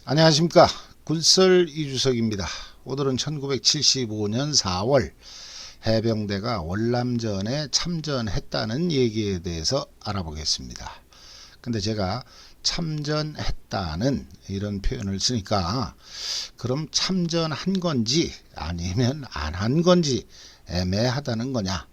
안녕하십니까. 군설 이주석입니다. 오늘은 1975년 4월 해병대가 월남전에 참전했다는 얘기에 대해서 알아보겠습니다. 근데 제가 참전했다는 이런 표현을 쓰니까 그럼 참전한 건지 아니면 안 한 건지 애매하다는 거냐,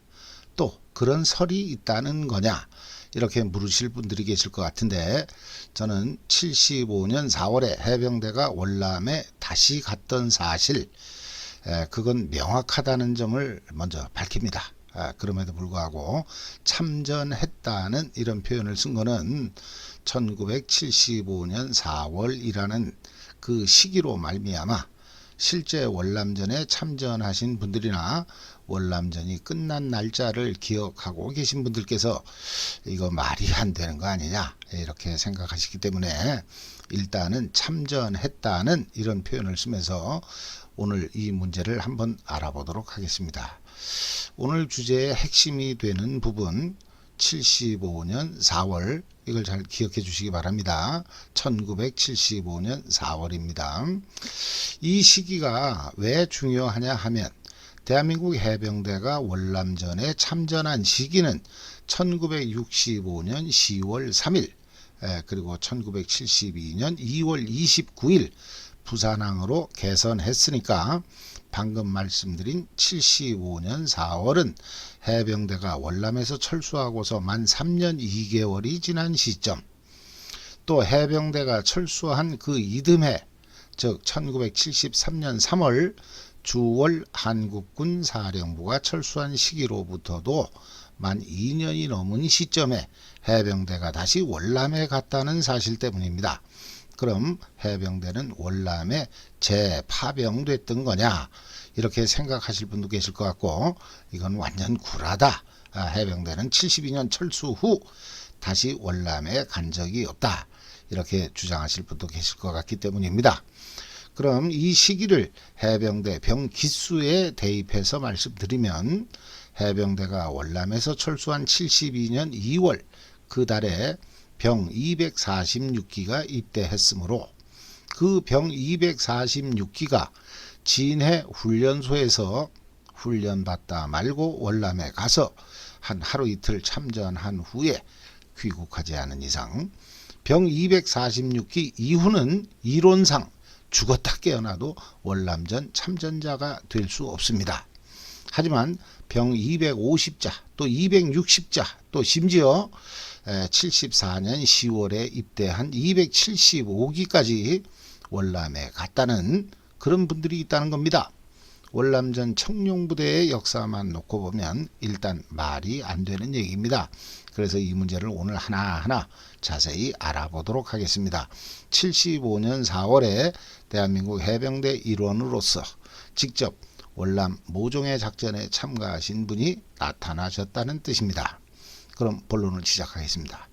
또 그런 설이 있다는 거냐, 이렇게 물으실 분들이 계실 것 같은데, 저는 75년 4월에 해병대가 월남에 다시 갔던 사실, 그건 명확하다는 점을 먼저 밝힙니다. 그럼에도 불구하고 참전했다는 이런 표현을 쓴 거는 1975년 4월이라는 그 시기로 말미암아 실제 월남전에 참전하신 분들이나 월남전이 끝난 날짜를 기억하고 계신 분들께서 이거 말이 안 되는 거 아니냐, 이렇게 생각하시기 때문에 일단은 참전했다는 이런 표현을 쓰면서 오늘 이 문제를 한번 알아보도록 하겠습니다. 오늘 주제의 핵심이 되는 부분, 75년 4월, 이걸 잘 기억해 주시기 바랍니다. 1975년 4월입니다. 이 시기가 왜 중요하냐 하면, 대한민국 해병대가 월남전에 참전한 시기는 1965년 10월 3일, 그리고 1972년 2월 29일 부산항으로 개선했으니까 방금 말씀드린 75년 4월은 해병대가 월남에서 철수하고서 만 3년 2개월이 지난 시점, 또 해병대가 철수한 그 이듬해, 즉 1973년 3월 주월 한국군 사령부가 철수한 시기로부터도 만 2년이 넘은 시점에 해병대가 다시 월남에 갔다는 사실 때문입니다. 그럼 해병대는 월남에 재파병됐던 거냐, 이렇게 생각하실 분도 계실 것 같고, 이건 완전 구라다. 해병대는 72년 철수 후 다시 월남에 간 적이 없다, 이렇게 주장하실 분도 계실 것 같기 때문입니다. 그럼 이 시기를 해병대 병 기수에 대입해서 말씀드리면, 해병대가 월남에서 철수한 72년 2월 그 달에 병 246기가 입대했으므로 그 병 246기가 진해 훈련소에서 훈련받다 말고 월남에 가서 한 하루 이틀 참전한 후에 귀국하지 않은 이상 병 246기 이후는 이론상 죽었다 깨어나도 월남전 참전자가 될 수 없습니다. 하지만 병 250자, 또 260자, 또 심지어 74년 10월에 입대한 275기까지 월남에 갔다는 그런 분들이 있다는 겁니다. 월남전 청룡부대의 역사만 놓고 보면 일단 말이 안 되는 얘기입니다. 그래서 이 문제를 오늘 하나하나 자세히 알아보도록 하겠습니다. 75년 4월에 대한민국 해병대 일원으로서 직접 월남 모종의 작전에 참가하신 분이 나타나셨다는 뜻입니다. 그럼 본론을 시작하겠습니다.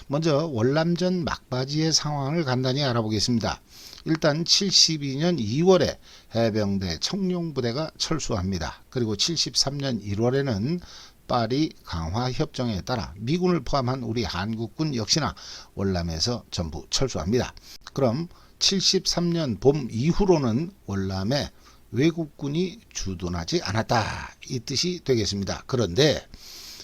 먼저 월남전 막바지의 상황을 간단히 알아보겠습니다. 일단 72년 2월에 해병대 청룡부대가 철수합니다. 그리고 73년 1월에는 파리 강화협정에 따라 미군을 포함한 우리 한국군 역시나 월남에서 전부 철수합니다. 그럼 73년 봄 이후로는 월남에 외국군이 주둔하지 않았다, 이 뜻이 되겠습니다. 그런데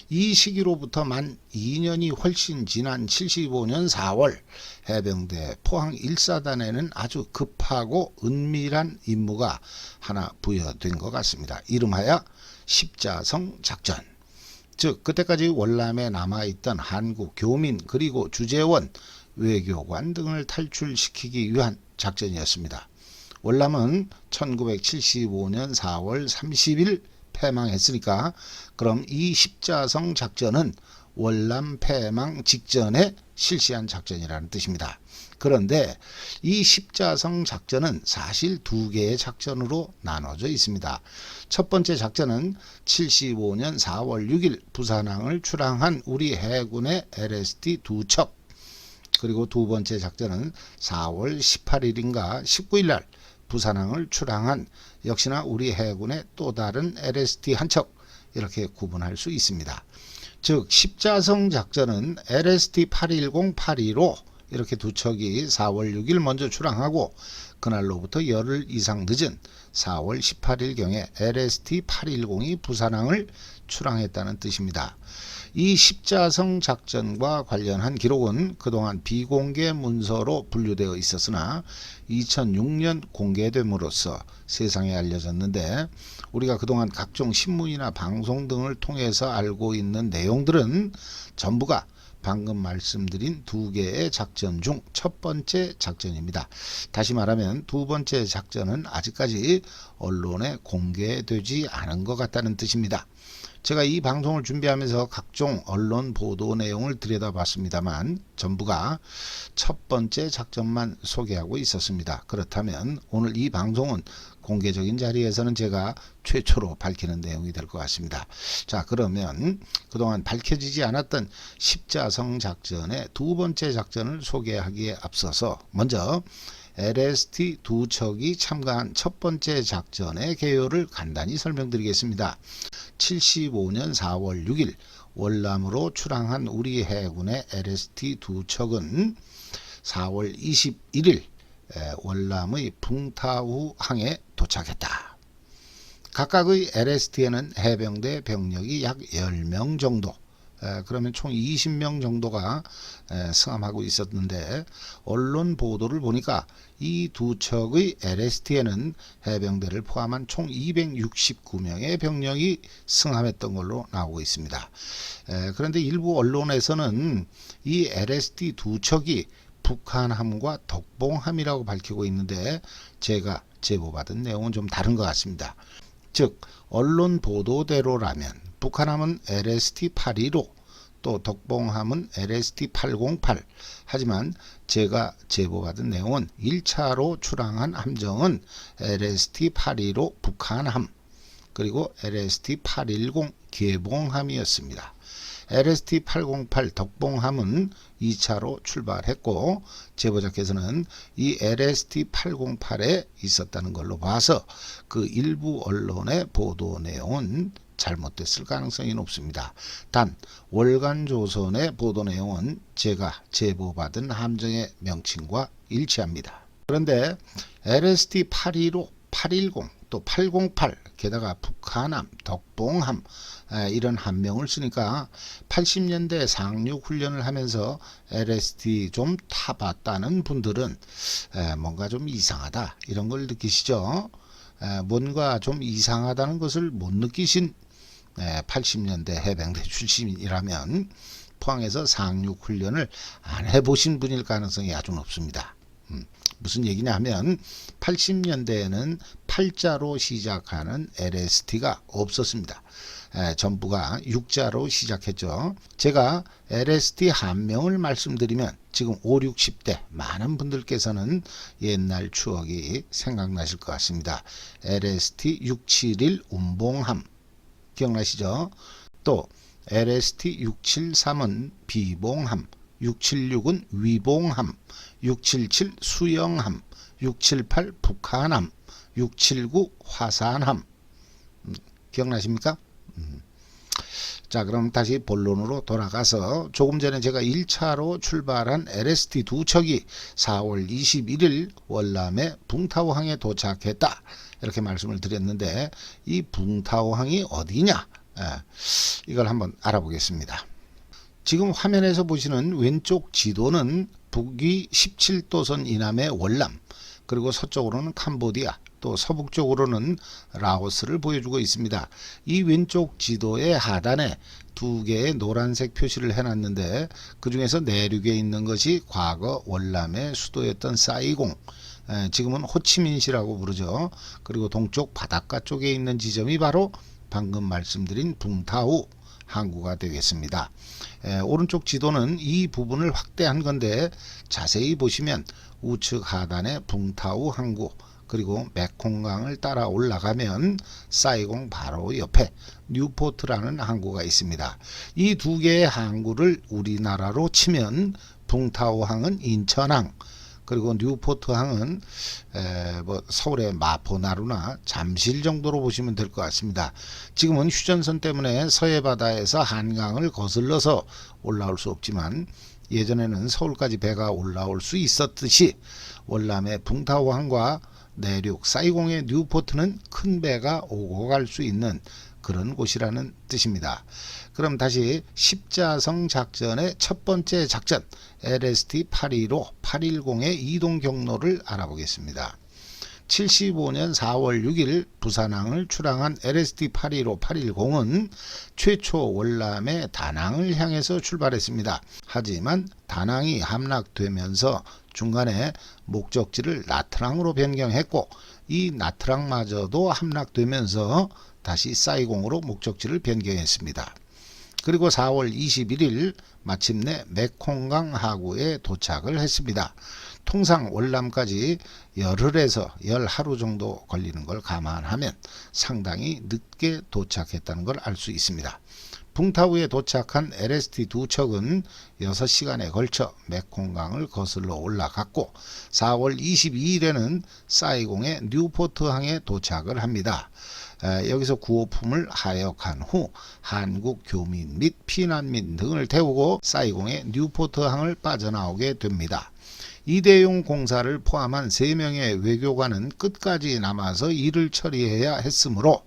이 시기로부터 만 2년이 훨씬 지난 75년 4월 해병대 포항 1사단에는 아주 급하고 은밀한 임무가 하나 부여된 것 같습니다. 이름하여 십자성 작전. 즉 그때까지 월남에 남아있던 한국 교민 그리고 주재원, 외교관 등을 탈출시키기 위한 작전이었습니다. 월남은 1975년 4월 30일 패망했으니까 그럼 이 십자성 작전은 월남 패망 직전에 실시한 작전이라는 뜻입니다. 그런데 이 십자성 작전은 사실 두 개의 작전으로 나눠져 있습니다. 첫 번째 작전은 75년 4월 6일 부산항을 출항한 우리 해군의 LST 2척, 그리고 두 번째 작전은 4월 18일인가 19일 날 부산항을 출항한 역시나 우리 해군의 또 다른 LST 한 척, 이렇게 구분할 수 있습니다. 즉 십자성 작전은 LST 810, 815 이렇게 두 척이 4월 6일 먼저 출항하고 그날로부터 열흘 이상 늦은 4월 18일경에 LST 810이 부산항을 출항했다는 뜻입니다. 이 십자성 작전과 관련한 기록은 그동안 비공개 문서로 분류되어 있었으나 2006년 공개됨으로써 세상에 알려졌는데, 우리가 그동안 각종 신문이나 방송 등을 통해서 알고 있는 내용들은 전부가 방금 말씀드린 두 개의 작전 중 첫 번째 작전입니다. 다시 말하면 두 번째 작전은 아직까지 언론에 공개되지 않은 것 같다는 뜻입니다. 제가 이 방송을 준비하면서 각종 언론 보도 내용을 들여다봤습니다만 전부가 첫 번째 작전만 소개하고 있었습니다. 그렇다면 오늘 이 방송은 공개적인 자리에서는 제가 최초로 밝히는 내용이 될 것 같습니다. 자, 그러면 그동안 밝혀지지 않았던 십자성 작전의 두 번째 작전을 소개하기에 앞서서 먼저 LST 두 척이 참가한 첫 번째 작전의 개요를 간단히 설명드리겠습니다. 75년 4월 6일 월남으로 출항한 우리 해군의 LST 두 척은 4월 21일 월남의 붕타우 항에 도착했다. 각각의 LST에는 해병대 병력이 약 10명 정도, 그러면 총 20명 정도가 승함하고 있었는데, 언론 보도를 보니까 이 두 척의 LST에는 해병대를 포함한 총 269명의 병력이 승함했던 걸로 나오고 있습니다. 그런데 일부 언론에서는 이 LST 두 척이 북한함과 덕봉함이라고 밝히고 있는데, 제가 제보받은 내용은 좀 다른 것 같습니다. 즉 언론 보도대로라면 북한함은 LST-815, 또 덕봉함은 LST-808. 하지만 제가 제보받은 내용은 1차로 출항한 함정은 LST-815 북한함, 그리고 LST-810 계봉함이었습니다. LST-808 덕봉함은 2차로 출발했고, 제보자께서는 이 LST-808에 있었다는 걸로 봐서 그 일부 언론의 보도 내용은 잘못됐을 가능성이 높습니다. 단 월간조선의 보도 내용은 제가 제보받은 함정의 명칭과 일치합니다. 그런데 LST-815, 810, 또 808, 게다가 북한함, 덕봉함, 이런 함명을 쓰니까 80년대 상륙 훈련을 하면서 LST 좀 타봤다는 분들은 뭔가 좀 이상하다, 이런 걸 느끼시죠? 뭔가 좀 이상하다는 것을 못 느끼신 80년대 해병대 출신이라면 포항에서 상륙 훈련을 안 해보신 분일 가능성이 아주 높습니다. 무슨 얘기냐 하면 80년대에는 8자로 시작하는 LST가 없었습니다. 전부가 6자로 시작했죠. 제가 LST 함명을 말씀드리면 지금 5, 60대 많은 분들께서는 옛날 추억이 생각나실 것 같습니다. LST 671 운봉함 기억나시죠? 또 LST 673은 비봉함, 676은 위봉함, 677 수영함, 678 북한함, 679 화산함. 기억나십니까? 자, 그럼 다시 본론으로 돌아가서 조금 전에 제가 1차로 출발한 LST 두 척이 4월 21일 월남의 붕타오항에 도착했다, 이렇게 말씀을 드렸는데, 이 붕타오항이 어디냐? 이걸 한번 알아보겠습니다. 지금 화면에서 보시는 왼쪽 지도는 북위 17도선 이남의 월남, 그리고 서쪽으로는 캄보디아, 또 서북쪽으로는 라오스를 보여주고 있습니다. 이 왼쪽 지도의 하단에 두 개의 노란색 표시를 해놨는데, 그 중에서 내륙에 있는 것이 과거 월남의 수도였던 사이공, 지금은 호치민시라고 부르죠. 그리고 동쪽 바닷가 쪽에 있는 지점이 바로 방금 말씀드린 붕타우 항구가 되겠습니다. 오른쪽 지도는 이 부분을 확대한 건데, 자세히 보시면 우측 하단에 붕타우 항구, 그리고 메콩강을 따라 올라가면 사이공 바로 옆에 뉴포트라는 항구가 있습니다. 이 두 개의 항구를 우리나라로 치면 붕타오항은 인천항, 그리고 뉴포트항은 서울의 마포나루나 잠실 정도로 보시면 될 것 같습니다. 지금은 휴전선 때문에 서해 바다에서 한강을 거슬러서 올라올 수 없지만 예전에는 서울까지 배가 올라올 수 있었듯이 월남의 붕타오항과 내륙 사이공의 뉴포트는 큰 배가 오고 갈 수 있는 그런 곳이라는 뜻입니다. 그럼 다시 십자성 작전의 첫 번째 작전 LST 815, 810의 이동 경로를 알아보겠습니다. 75년 4월 6일 부산항을 출항한 LST 815, 810은 최초 월남의 다낭을 향해서 출발했습니다. 하지만 다낭이 함락되면서 중간에 목적지를 나트랑으로 변경했고 이 나트랑마저도 함락되면서 다시 사이공으로 목적지를 변경했습니다. 그리고 4월 21일 마침내 메콩강 하구에 도착을 했습니다. 통상 월남까지 열흘에서 열하루 정도 걸리는 걸 감안하면 상당히 늦게 도착했다는 걸 알 수 있습니다. 붕타우에 도착한 LST 두 척은 6시간에 걸쳐 메콩강을 거슬러 올라갔고 4월 22일에는 사이공의 뉴포트항에 도착을 합니다. 여기서 구호품을 하역한 후 한국 교민 및 피난민 등을 태우고 사이공의 뉴포트항을 빠져나오게 됩니다. 이대용 공사를 포함한 3명의 외교관은 끝까지 남아서 일을 처리해야 했으므로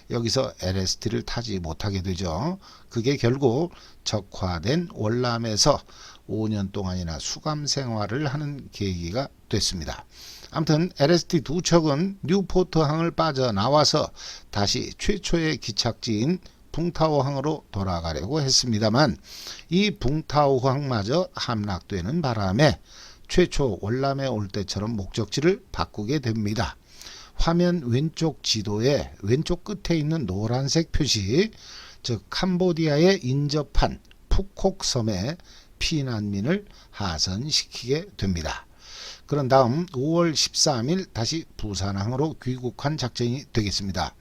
여기서 LST를 타지 못하게 되죠. 그게 결국 적화된 월남에서 5년 동안이나 수감 생활을 하는 계기가 됐습니다. 아무튼 LST 두 척은 뉴포트항을 빠져나와서 다시 최초의 기착지인 붕타오항으로 돌아가려고 했습니다만 이 붕타오항마저 함락되는 바람에 최초 월남에 올 때처럼 목적지를 바꾸게 됩니다. 화면 왼쪽 지도의 왼쪽 끝에 있는 노란색 표시, 즉 캄보디아에 인접한 푸콕섬에 피난민을 하선시키게 됩니다. 그런 다음 5월 13일 다시 부산항으로 귀국한 작전이 되겠습니다.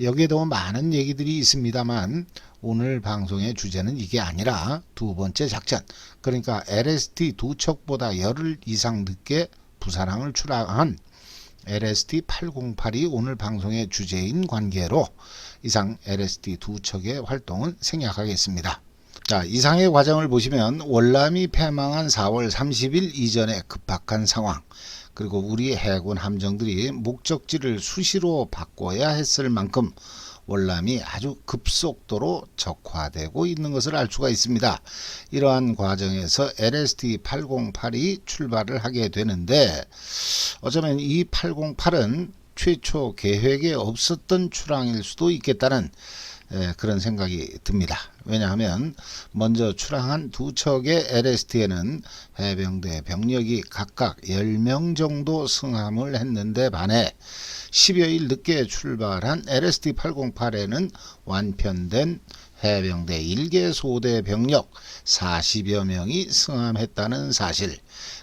여기에도 많은 얘기들이 있습니다만 오늘 방송의 주제는 이게 아니라 두 번째 작전, 그러니까 LST 두 척보다 열흘 이상 늦게 부산항을 출항한 LST 808이 오늘 방송의 주제인 관계로 이상 LST 두 척의 활동은 생략하겠습니다. 자, 이상의 과정을 보시면 월남이 패망한 4월 30일 이전의 급박한 상황, 그리고 우리 해군 함정들이 목적지를 수시로 바꿔야 했을 만큼 월남이 아주 급속도로 적화되고 있는 것을 알 수가 있습니다. 이러한 과정에서 LST 808이 출발을 하게 되는데 어쩌면 이 808은 최초 계획에 없었던 출항일 수도 있겠다는 그런 생각이 듭니다. 왜냐하면 먼저 출항한 두 척의 LST에는 해병대 병력이 각각 10명 정도 승함을 했는데 반해 10여일 늦게 출발한 LST 808에는 완편된 해병대 1개 소대 병력 40여 명이 승함했다는 사실,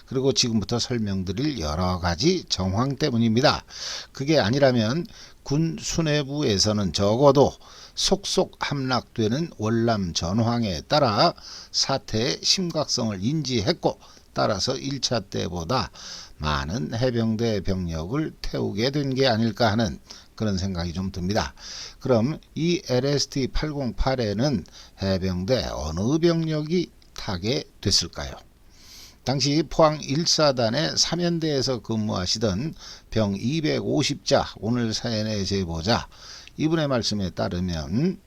그리고 지금부터 설명드릴 여러 가지 정황 때문입니다. 그게 아니라면 군 수뇌부에서는 적어도 속속 함락되는 월남 전황에 따라 사태의 심각성을 인지했고 따라서 1차 때보다 많은 해병대 병력을 태우게 된 게 아닐까 하는 그런 생각이 좀 듭니다. 그럼 이 LST 808에는 해병대 어느 병력이 타게 됐을까요? 당시 포항 1사단의 3연대에서 근무하시던 병 250자, 오늘 사연의 제보자 이분의 말씀에 따르면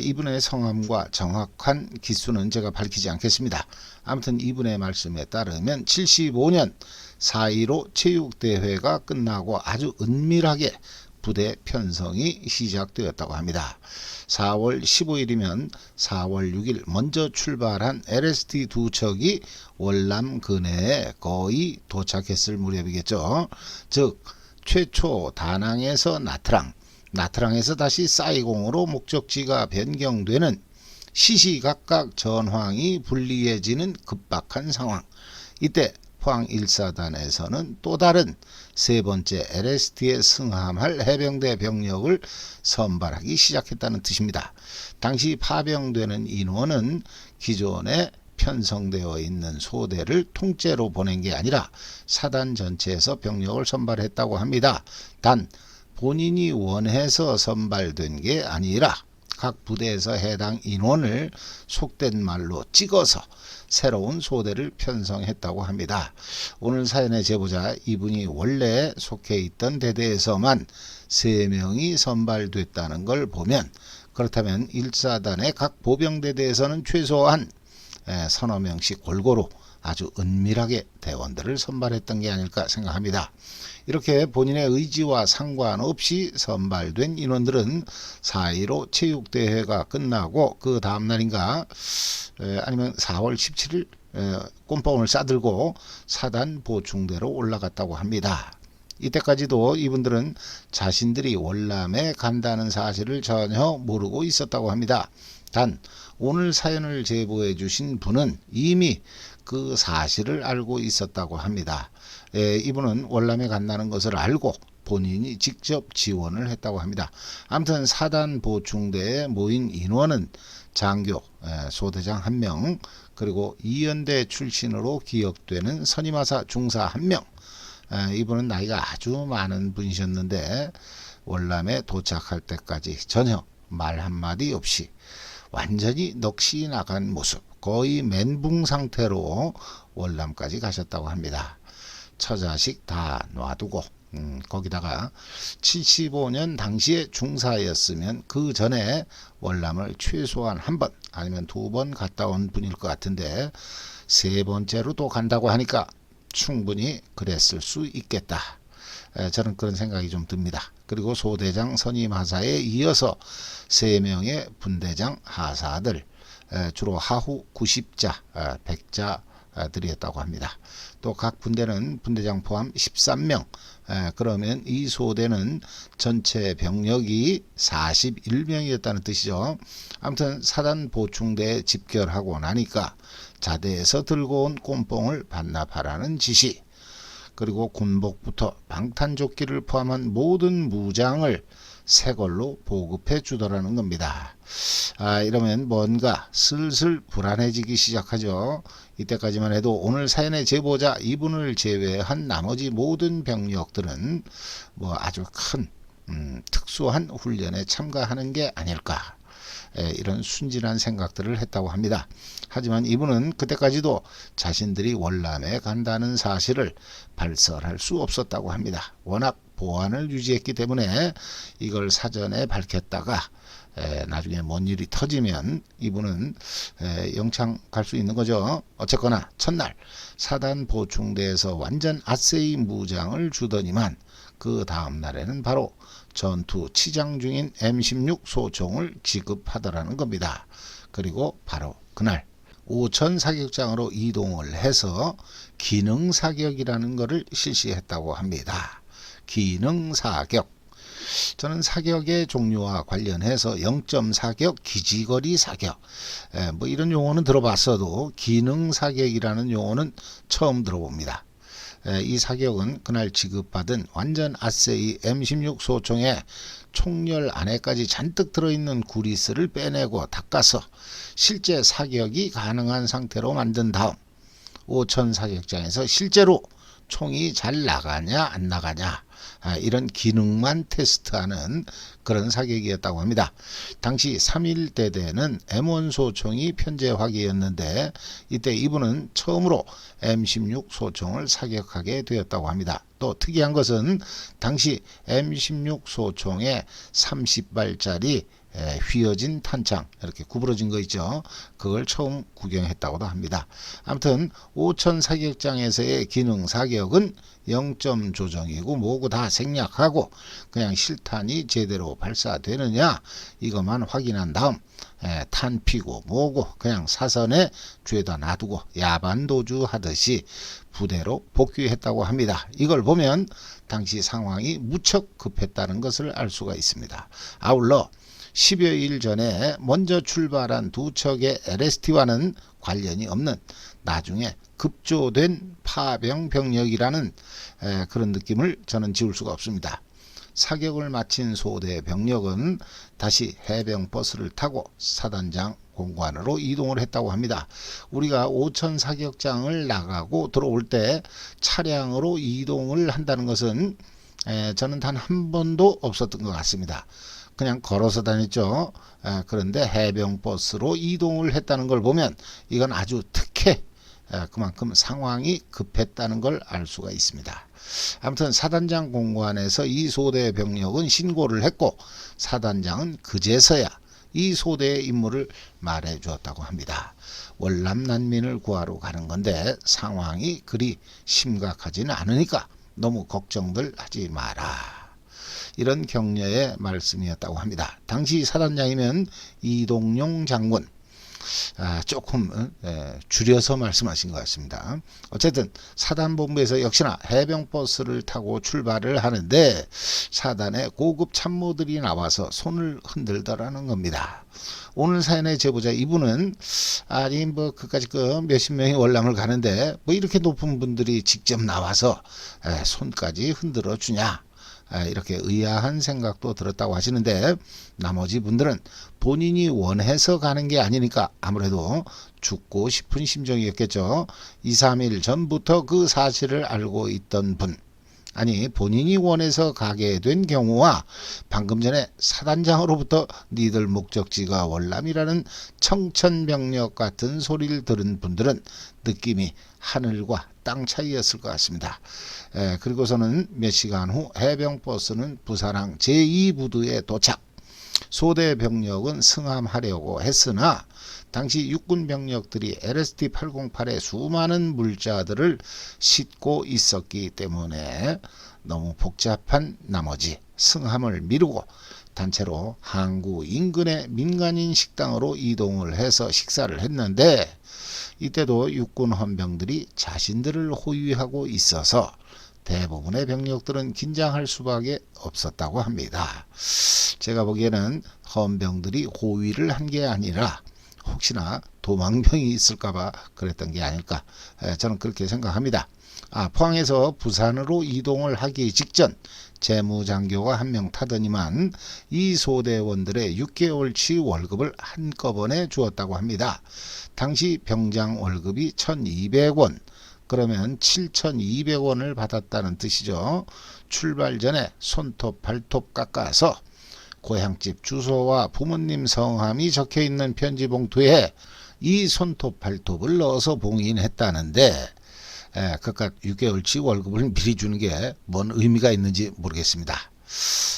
이분의 성함과 정확한 기수는 제가 밝히지 않겠습니다. 아무튼 이분의 말씀에 따르면 75년 4.15 체육대회가 끝나고 아주 은밀하게 부대 편성이 시작되었다고 합니다. 4월 15일이면 4월 6일 먼저 출발한 LST 두 척이 월남 근해에 거의 도착했을 무렵이겠죠. 즉 최초 다낭에서 나트랑에서 다시 사이공으로 목적지가 변경되는 시시각각 전황이 불리해지는 급박한 상황. 이때 포항 1사단에서는 또 다른 세 번째 LST에 승함할 해병대 병력을 선발하기 시작했다는 뜻입니다. 당시 파병되는 인원은 기존에 편성되어 있는 소대를 통째로 보낸 게 아니라 사단 전체에서 병력을 선발했다고 합니다. 단 본인이 원해서 선발된 게 아니라 각 부대에서 해당 인원을 속된 말로 찍어서 새로운 소대를 편성했다고 합니다. 오늘 사연의 제보자 이분이 원래 속해 있던 대대에서만 3명이 선발됐다는 걸 보면, 그렇다면 1사단의 각 보병대대에서는 최소한 서너 명씩 골고루 아주 은밀하게 대원들을 선발했던 게 아닐까 생각합니다. 이렇게 본인의 의지와 상관없이 선발된 인원들은 4.15 체육대회가 끝나고 그 다음날인가 아니면 4월 17일 꼼뽕을 싸들고 사단 보충대로 올라갔다고 합니다. 이때까지도 이분들은 자신들이 월남에 간다는 사실을 전혀 모르고 있었다고 합니다. 단 오늘 사연을 제보해 주신 분은 이미 그 사실을 알고 있었다고 합니다. 이분은 월남에 간다는 것을 알고 본인이 직접 지원을 했다고 합니다. 아무튼 사단 보충대에 모인 인원은 장교, 소대장 1명, 그리고 이연대 출신으로 기억되는 선임하사 중사 1명, 이분은 나이가 아주 많은 분이셨는데 월남에 도착할 때까지 전혀 말 한마디 없이 완전히 넋이 나간 모습, 거의 멘붕 상태로 월남까지 가셨다고 합니다. 처자식 다 놔두고 거기다가 75년 당시에 중사였으면 그 전에 월남을 최소한 1번 아니면 2번 갔다 온 분일 것 같은데 3번째로 또 간다고 하니까 충분히 그랬을 수 있겠다. 저는 그런 생각이 좀 듭니다. 그리고 소대장 선임 하사에 이어서 3명의 분대장 하사들, 주로 하후 90자, 100자들이었다고 합니다. 또 각 분대는 분대장 포함 13명, 그러면 이 소대는 전체 병력이 41명이었다는 뜻이죠. 아무튼 사단 보충대에 집결하고 나니까 자대에서 들고 온 꼼뽕을 반납하라는 지시, 그리고 군복부터 방탄조끼를 포함한 모든 무장을 새 걸로 보급해 주더라는 겁니다. 이러면 뭔가 슬슬 불안해지기 시작하죠. 이때까지만 해도 오늘 사연의 제보자 이분을 제외한 나머지 모든 병력들은 뭐 아주 큰 특수한 훈련에 참가하는 게 아닐까, 이런 순진한 생각들을 했다고 합니다. 하지만 이분은 그때까지도 자신들이 월남에 간다는 사실을 발설할 수 없었다고 합니다. 워낙 보안을 유지했기 때문에 이걸 사전에 밝혔다가 나중에 뭔 일이 터지면 이분은 영창 갈 수 있는 거죠. 어쨌거나 첫날 사단 보충대에서 완전 아세이 무장을 주더니만 그 다음 날에는 바로 전투 치장 중인 M16 소총을 지급하더라는 겁니다. 그리고 바로 그날 오천 사격장으로 이동을 해서 기능 사격이라는 것을 실시했다고 합니다. 기능 사격. 저는 사격의 종류와 관련해서 0점 사격, 기지거리 사격, 뭐 이런 용어는 들어봤어도 기능 사격이라는 용어는 처음 들어봅니다. 이 사격은 그날 지급받은 완전 아세이 M16 소총에 총열 안에까지 잔뜩 들어있는 구리스를 빼내고 닦아서 실제 사격이 가능한 상태로 만든 다음 오천 사격장에서 실제로 총이 잘 나가냐 안 나가냐, 이런 기능만 테스트하는 그런 사격이었다고 합니다. 당시 3.1대대는 M1 소총이 편제화기였는데 이때 이분은 처음으로 M16 소총을 사격하게 되었다고 합니다. 또 특이한 것은 당시 M16 소총에 30발짜리 휘어진 탄창, 이렇게 구부러진 거 있죠. 그걸 처음 구경했다고도 합니다. 아무튼 오천 사격장에서의 기능 사격은 0점 조정이고 뭐고 다 생략하고 그냥 실탄이 제대로 발사되느냐 이것만 확인한 다음 탄 피고 뭐고 그냥 사선에 죄다 놔두고 야반도주 하듯이 부대로 복귀했다고 합니다. 이걸 보면 당시 상황이 무척 급했다는 것을 알 수가 있습니다. 아울러 10여일 전에 먼저 출발한 두 척의 LST와는 관련이 없는 나중에 급조된 파병 병력이라는 그런 느낌을 저는 지울 수가 없습니다. 사격을 마친 소대 병력은 다시 해병 버스를 타고 사단장 공관으로 이동을 했다고 합니다. 우리가 오천 사격장을 나가고 들어올 때 차량으로 이동을 한다는 것은 저는 단 한 번도 없었던 것 같습니다. 그냥 걸어서 다녔죠. 그런데 해병버스로 이동을 했다는 걸 보면 이건 아주 특혜, 그만큼 상황이 급했다는 걸 알 수가 있습니다. 아무튼 사단장 공관에서 이 소대 병력은 신고를 했고 사단장은 그제서야 이 소대의 임무를 말해 주었다고 합니다. 월남 난민을 구하러 가는 건데 상황이 그리 심각하지는 않으니까 너무 걱정들 하지 마라. 이런 격려의 말씀이었다고 합니다. 당시 사단장이면 이동용 장군, 조금 줄여서 말씀하신 것 같습니다. 어쨌든 사단본부에서 역시나 해병버스를 타고 출발을 하는데 사단의 고급 참모들이 나와서 손을 흔들더라는 겁니다. 오늘 사연의 제보자 이분은 아니 뭐 그까짓 몇십 명이 월남을 가는데 뭐 이렇게 높은 분들이 직접 나와서 손까지 흔들어 주냐, 이렇게 의아한 생각도 들었다고 하시는데 나머지 분들은 본인이 원해서 가는 게 아니니까 아무래도 죽고 싶은 심정이었겠죠. 2, 3일 전부터 그 사실을 알고 있던 분, 아니 본인이 원해서 가게 된 경우와 방금 전에 사단장으로부터 니들 목적지가 월남이라는 청천벽력 같은 소리를 들은 분들은 느낌이 하늘과 땅 차이였을 것 같습니다. 그리고서는 몇 시간 후 해병버스는 부산항 제2부두에 도착. 소대 병력은 승함하려고 했으나 당시 육군 병력들이 LST-808의 수많은 물자들을 싣고 있었기 때문에 너무 복잡한 나머지 승함을 미루고 단체로 항구 인근의 민간인 식당으로 이동을 해서 식사를 했는데 이때도 육군 헌병들이 자신들을 호위하고 있어서 대부분의 병력들은 긴장할 수밖에 없었다고 합니다. 제가 보기에는 헌병들이 호위를 한 게 아니라 혹시나 도망병이 있을까봐 그랬던 게 아닐까, 저는 그렇게 생각합니다. 포항에서 부산으로 이동을 하기 직전 재무장교가 한 명 타더니만 이 소대원들의 6개월치 월급을 한꺼번에 주었다고 합니다. 당시 병장 월급이 1,200원, 그러면 7,200원을 받았다는 뜻이죠. 출발 전에 손톱 발톱 깎아서 고향집 주소와 부모님 성함이 적혀있는 편지 봉투에 이 손톱 발톱을 넣어서 봉인했다는데 그깟 6개월치 월급을 미리 주는 게 뭔 의미가 있는지 모르겠습니다.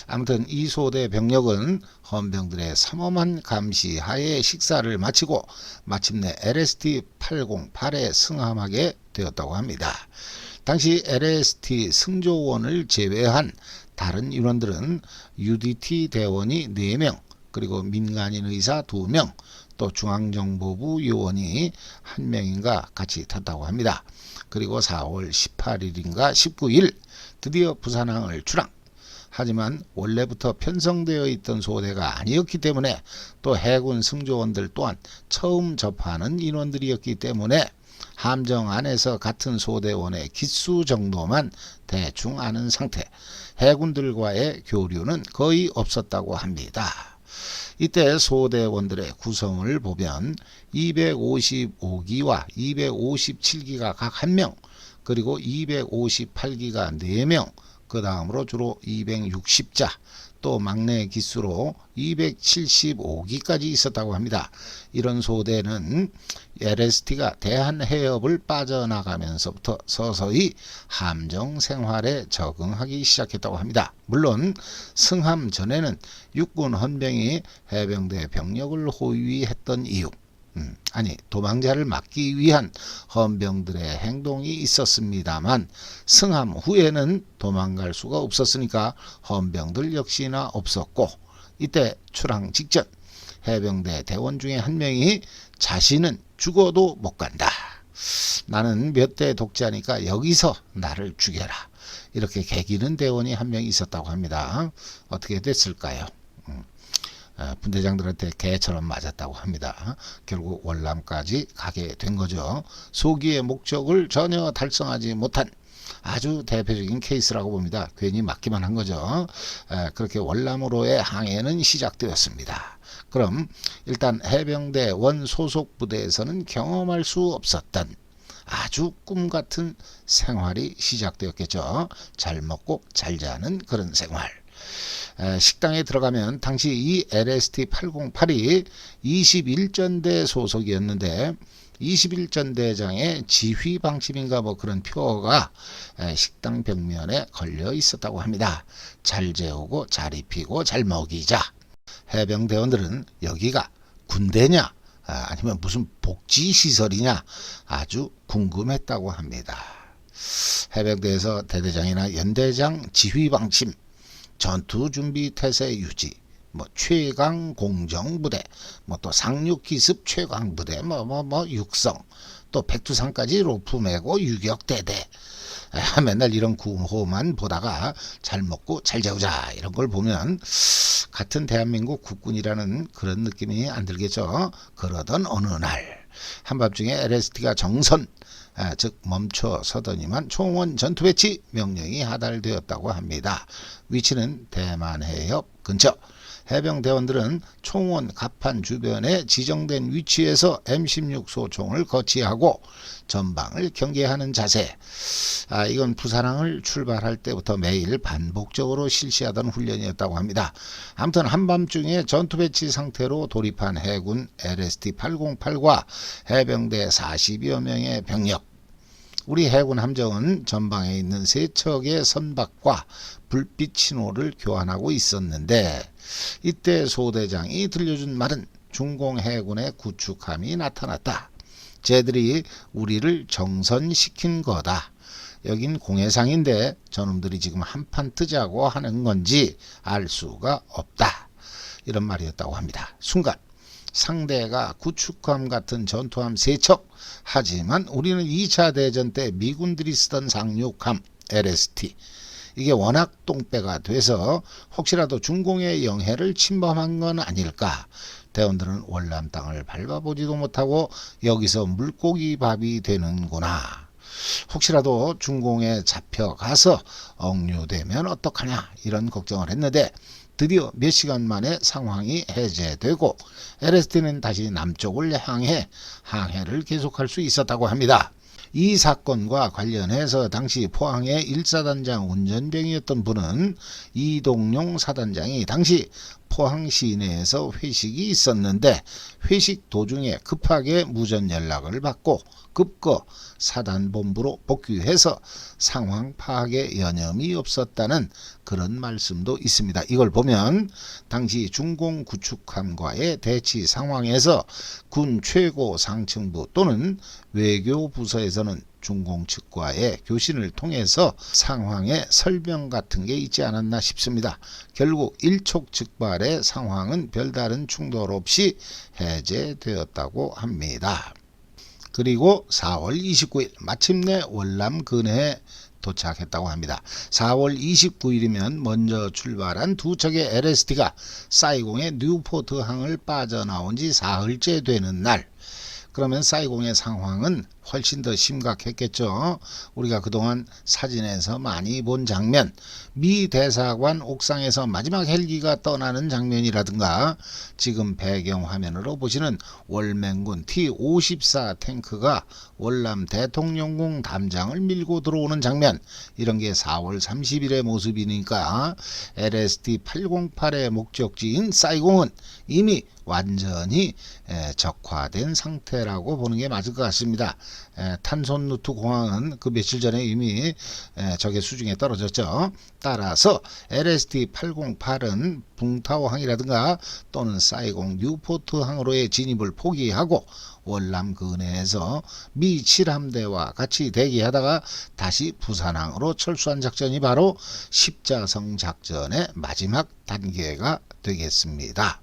아무튼 이 소대 병력은 헌병들의 삼엄한 감시하에 식사를 마치고 마침내 LST-808에 승함하게 되었다고 합니다. 당시 LST 승조원을 제외한 다른 인원들은 UDT 대원이 4명, 그리고 민간인 의사 2명, 또 중앙정보부 요원이 1명인가 같이 탔다고 합니다. 그리고 4월 18일인가 19일 드디어 부산항을 출항. 하지만 원래부터 편성되어 있던 소대가 아니었기 때문에 또 해군 승조원들 또한 처음 접하는 인원들이었기 때문에 함정 안에서 같은 소대원의 기수 정도만 대충 아는 상태, 해군들과의 교류는 거의 없었다고 합니다. 이때 소대원들의 구성을 보면 255기와 257기가 각 1명, 그리고 258기가 4명, 그 다음으로 주로 260자, 또 막내 기수로 275기까지 있었다고 합니다. 이런 소대는 LST가 대한해협을 빠져나가면서부터 서서히 함정 생활에 적응하기 시작했다고 합니다. 물론 승함 전에는 육군 헌병이 해병대 병력을 호위했던 이유, 도망자를 막기 위한 헌병들의 행동이 있었습니다만 승함 후에는 도망갈 수가 없었으니까 헌병들 역시나 없었고, 이때 출항 직전 해병대 대원 중에 한 명이 자신은 죽어도 못 간다. 나는 몇 대 독자니까 여기서 나를 죽여라. 이렇게 개기는 대원이 한 명 있었다고 합니다. 어떻게 됐을까요? 분대장들한테 개처럼 맞았다고 합니다. 결국 월남까지 가게 된 거죠. 소기의 목적을 전혀 달성하지 못한 아주 대표적인 케이스라고 봅니다. 괜히 맞기만 한 거죠. 그렇게 월남으로의 항해는 시작되었습니다. 그럼 일단 해병대 원 소속 부대에서는 경험할 수 없었던 아주 꿈같은 생활이 시작되었겠죠. 잘 먹고 잘 자는 그런 생활. 식당에 들어가면 당시 이 LST-808이 21전대 소속이었는데 21전대장의 지휘 방침인가 뭐 그런 표어가 식당 벽면에 걸려 있었다고 합니다. 잘 재우고 잘 입히고 잘 먹이자. 해병대원들은 여기가 군대냐 아니면 무슨 복지시설이냐 아주 궁금했다고 합니다. 해병대에서 대대장이나 연대장 지휘 방침, 전투준비 태세 유지, 뭐 최강 공정부대, 뭐 또 상륙기습 최강부대, 육성, 또 백두산까지 로프 메고 유격대대. 맨날 이런 구호만 보다가 잘 먹고 잘 재우자 이런 걸 보면 같은 대한민국 국군이라는 그런 느낌이 안 들겠죠. 그러던 어느 날 한밤중에 LST가 정선 즉 멈춰 서더니만 총원 전투 배치 명령이 하달되었다고 합니다. 위치는 대만 해협 근처. 해병대원들은 총원 갑판 주변에 지정된 위치에서 M16 소총을 거치하고 전방을 경계하는 자세. 이건 부산항을 출발할 때부터 매일 반복적으로 실시하던 훈련이었다고 합니다. 아무튼 한밤중에 전투 배치 상태로 돌입한 해군 LST-808과 해병대 40여 명의 병력. 우리 해군 함정은 전방에 있는 세 척의 선박과 불빛 신호를 교환하고 있었는데 이때 소대장이 들려준 말은 중공 해군의 구축함이 나타났다. 쟤들이 우리를 정선시킨 거다. 여긴 공해상인데 저놈들이 지금 한판 뜨자고 하는 건지 알 수가 없다. 이런 말이었다고 합니다. 순간 상대가 구축함 같은 전투함 3척. 하지만 우리는 2차 대전 때 미군들이 쓰던 상륙함 LST. 이게 워낙 똥배가 돼서 혹시라도 중공의 영해를 침범한 건 아닐까. 대원들은 월남 땅을 밟아보지도 못하고 여기서 물고기 밥이 되는구나. 혹시라도 중공에 잡혀가서 억류되면 어떡하냐 이런 걱정을 했는데 드디어 몇 시간 만에 상황이 해제되고 LST는 다시 남쪽을 향해 항해를 계속할 수 있었다고 합니다. 이 사건과 관련해서 당시 포항의 1사단장 운전병이었던 분은 이동용 사단장이 당시 포항 시내에서 회식이 있었는데 회식 도중에 급하게 무전 연락을 받고 급거 사단본부로 복귀해서 상황 파악에 여념이 없었다는 그런 말씀도 있습니다. 이걸 보면 당시 중공 구축함과의 대치 상황에서 군 최고 상층부 또는 외교부서에서는 중공 측과의 교신을 통해서 상황의 설명 같은 게 있지 않았나 싶습니다. 결국 일촉즉발의 상황은 별다른 충돌 없이 해제되었다고 합니다. 그리고 4월 29일 마침내 월남 근해에 도착했다고 합니다. 4월 29일이면 먼저 출발한 두 척의 LST가 사이공의 뉴포트항을 빠져나온 지 사흘째 되는 날. 그러면 사이공의 상황은 훨씬 더 심각했겠죠. 우리가 그동안 사진에서 많이 본 장면, 미 대사관 옥상에서 마지막 헬기가 떠나는 장면이라든가 지금 배경화면으로 보시는 월맹군 T-54 탱크가 월남 대통령궁 담장을 밀고 들어오는 장면, 이런 게 4월 30일의 모습이니까 LST-808의 목적지인 사이공은 이미 완전히 적화된 상태라고 보는 게 맞을 것 같습니다. 탄손루트 공항은 그 며칠 전에 이미 적의 수중에 떨어졌죠. 따라서 LST-808은 붕타오항이라든가 또는 사이공 뉴포트항으로의 진입을 포기하고 월남 근해에서 미 7함대와 같이 대기하다가 다시 부산항으로 철수한 작전이 바로 십자성 작전의 마지막 단계가 되겠습니다.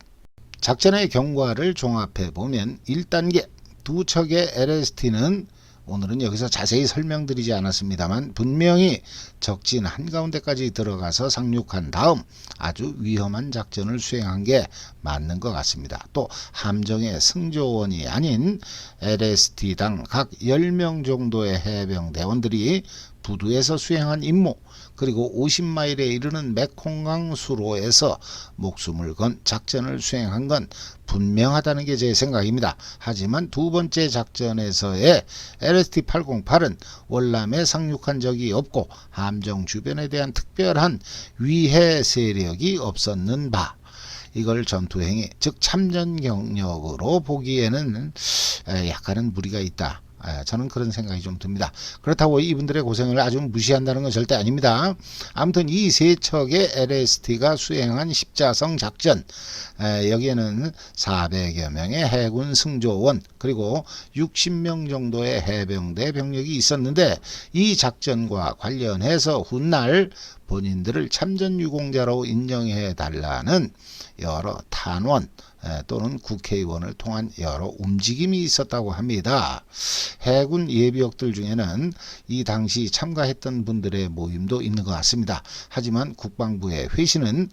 작전의 경과를 종합해 보면 1단계 두 척의 LST는 오늘은 여기서 자세히 설명드리지 않았습니다만 분명히 적진 한가운데까지 들어가서 상륙한 다음 아주 위험한 작전을 수행한 게 맞는 것 같습니다. 또 함정의 승조원이 아닌 LST당 각 10명 정도의 해병대원들이 부두에서 수행한 임무, 그리고 50마일에 이르는 메콩강 수로에서 목숨을 건 작전을 수행한 건 분명하다는 게 제 생각입니다. 하지만 두 번째 작전에서의 LST-808은 월남에 상륙한 적이 없고 함정 주변에 대한 특별한 위해 세력이 없었는 바, 이걸 전투행위, 즉 참전 경력으로 보기에는 약간은 무리가 있다. 저는 그런 생각이 좀 듭니다. 그렇다고 이분들의 고생을 아주 무시한다는 건 절대 아닙니다. 아무튼 이 세 척의 LST가 수행한 십자성 작전, 여기에는 400여 명의 해군 승조원 그리고 60명 정도의 해병대 병력이 있었는데, 이 작전과 관련해서 훗날 본인들을 참전유공자로 인정해 달라는 여러 탄원 또는 국회의원을 통한 여러 움직임이 있었다고 합니다. 해군 예비역들 중에는 이 당시 참가했던 분들의 모임도 있는 것 같습니다. 하지만 국방부의 회신은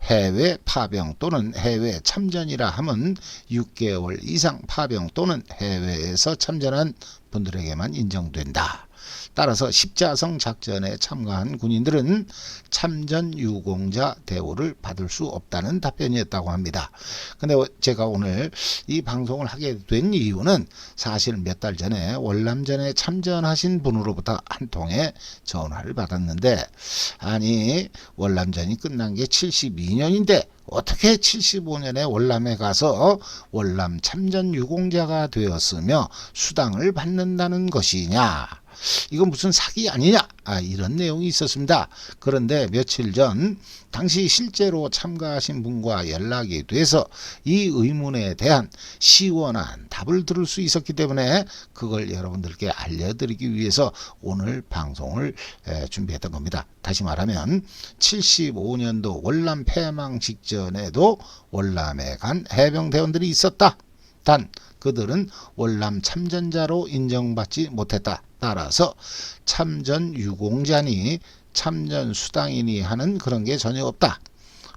해외 파병 또는 해외 참전이라 하면 6개월 이상 파병 또는 해외에서 참전한 분들에게만 인정된다. 따라서 십자성 작전에 참가한 군인들은 참전 유공자 대우를 받을 수 없다는 답변이었다고 합니다. 근데 제가 오늘 이 방송을 하게 된 이유는 사실 몇 달 전에 월남전에 참전하신 분으로부터 한 통의 전화를 받았는데, 아니 월남전이 끝난 게 72년인데 어떻게 75년에 월남에 가서 월남 참전 유공자가 되었으며 수당을 받는다는 것이냐, 이건 무슨 사기 아니냐, 이런 내용이 있었습니다. 그런데 며칠 전 당시 실제로 참가하신 분과 연락이 돼서 이 의문에 대한 시원한 답을 들을 수 있었기 때문에 그걸 여러분들께 알려드리기 위해서 오늘 방송을 준비했던 겁니다. 다시 말하면 75년도 월남 폐망 직전에도 월남에 간 해병대원들이 있었다. 단 그들은 월남 참전자로 인정받지 못했다. 따라서 참전 유공자니 참전 수당이니 하는 그런 게 전혀 없다.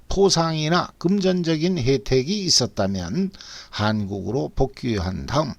포상이나 금전적인 혜택이 있었다면 한국으로 복귀한 다음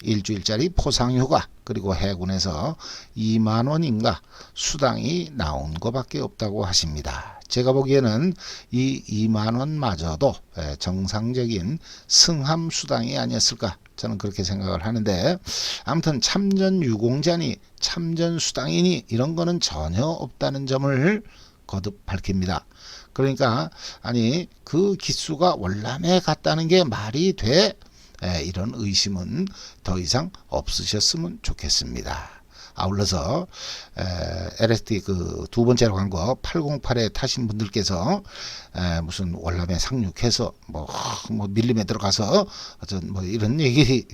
일주일짜리 포상휴가 그리고 해군에서 2만 원인가 수당이 나온 것밖에 없다고 하십니다. 제가 보기에는 이 2만 원마저도 정상적인 승함 수당이 아니었을까, 저는 그렇게 생각을 하는데, 아무튼 참전 유공자니 참전 수당이니 이런 거는 전혀 없다는 점을 거듭 밝힙니다. 그러니까 아니 그 기수가 월남에 갔다는 게 말이 돼? 이런 의심은 더 이상 없으셨으면 좋겠습니다. 아울러서 LST 그 두 번째로 간 거 808에 타신 분들께서 무슨 월남에 상륙해서 뭐 밀림에 들어가서 뭐 이런 얘기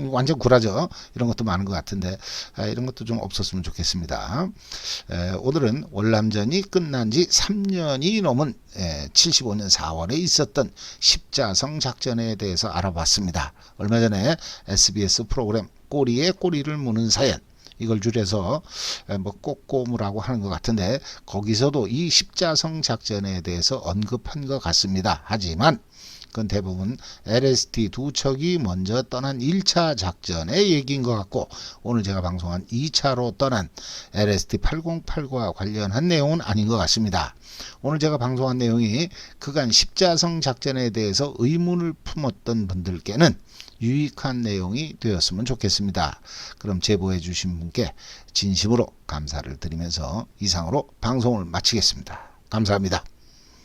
완전 구라죠. 이런 것도 많은 것 같은데 이런 것도 좀 없었으면 좋겠습니다. 오늘은 월남전이 끝난 지 3년이 넘은 75년 4월에 있었던 십자성 작전에 대해서 알아봤습니다. 얼마 전에 SBS 프로그램 꼬리에 꼬리를 무는 사연, 이걸 줄여서 뭐 꼬꼬무라고 하는 것 같은데, 거기서도 이 십자성 작전에 대해서 언급한 것 같습니다. 하지만 그건 대부분 LST 두 척이 먼저 떠난 1차 작전의 얘기인 것 같고, 오늘 제가 방송한 2차로 떠난 LST 808과 관련한 내용은 아닌 것 같습니다. 오늘 제가 방송한 내용이 그간 십자성 작전에 대해서 의문을 품었던 분들께는 유익한 내용이 되었으면 좋겠습니다. 그럼 제보해 주신 분께 진심으로 감사를 드리면서 이상으로 방송을 마치겠습니다. 감사합니다.